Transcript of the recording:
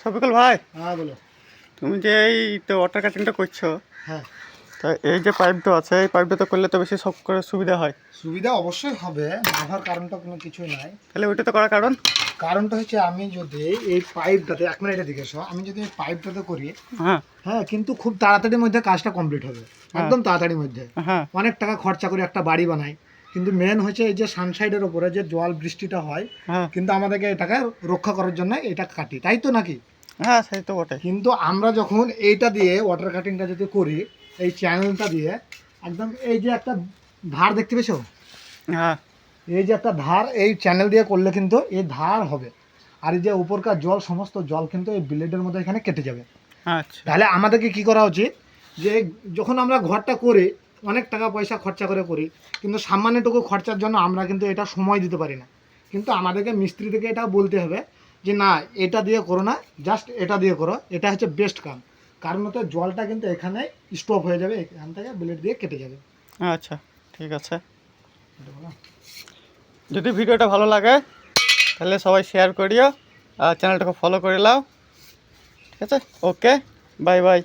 শফিকুল ভাই, হ্যাঁ বলো। তুমি যে এই তো ওয়াটার কাটিংটা করছো, হ্যাঁ, তা এই যে পাইপটা আছে, এই পাইপটা তো করলে তো বেশি সব করে সুবিধা হয়। সুবিধা অবশ্যই হবে, না হওয়ার কারণটা কোনো কিছুই নাই। তাহলে ওইটা তো করার কারণ? কারণটা হচ্ছে আমি যদি এই পাইপটাতে 1 মিনিটের দিকে এসো, আমি যদি এই পাইপটাতে করি, হ্যাঁ হ্যাঁ, কিন্তু খুব তাড়াতাড়ির মধ্যে কাজটা কমপ্লিট হবে, হ্যাঁ একদম তাড়াতাড়ির মধ্যে। হ্যাঁ অনেক টাকা খরচা করে একটা বাড়ি বানাই, কিন্তু মেন হচ্ছে এই যে সানসাইডের ওপরে যে জল বৃষ্টিটা হয়, হ্যাঁ কিন্তু আমাদেরকে এটাকে রক্ষা করার জন্য এটা কাটি, তাই তো নাকি? হ্যাঁ, সেই তো বটে। কিন্তু আমরা যখন এইটা দিয়ে ওয়াটার কাটিংটা যদি করি, এই চ্যানেলটা দিয়ে একদম এই যে একটা ধার দেখতে পেয়েছো, হ্যাঁ এই যে একটা ধার, এই চ্যানেল দিয়ে করলে কিন্তু এই ধার হবে, আর এই যে উপরকার জল, সমস্ত জল কিন্তু এই ব্লেডের মধ্যে এখানে কেটে যাবে। আচ্ছা তাহলে আমাদেরকে কি করা উচিত, যে যখন আমরা ঘরটা করি অনেক টাকা পয়সা খরচা করে করি, কিন্তু সামান্যটুকু খরচার জন্য আমরা কিন্তু এটা সময় দিতে পারি না। কিন্তু আমাদেরকে মিস্ত্রি থেকে এটা বলতে হবে যে না, এটা দিয়ে করো না, জাস্ট এটা দিয়ে করো, এটা হচ্ছে বেস্ট কাম। কারণ হচ্ছে জলটা কিন্তু এখানে স্টপ হয়ে যাবে, এখান থেকে ব্লেড দিয়ে কেটে যাবে। আচ্ছা, ঠিক আছে। যদি ভিডিওটা ভালো লাগে তাহলে সবাই শেয়ার করিও আর চ্যানেলটাকে ফলো করে নাও। ঠিক আছে, ওকে, বাই বাই।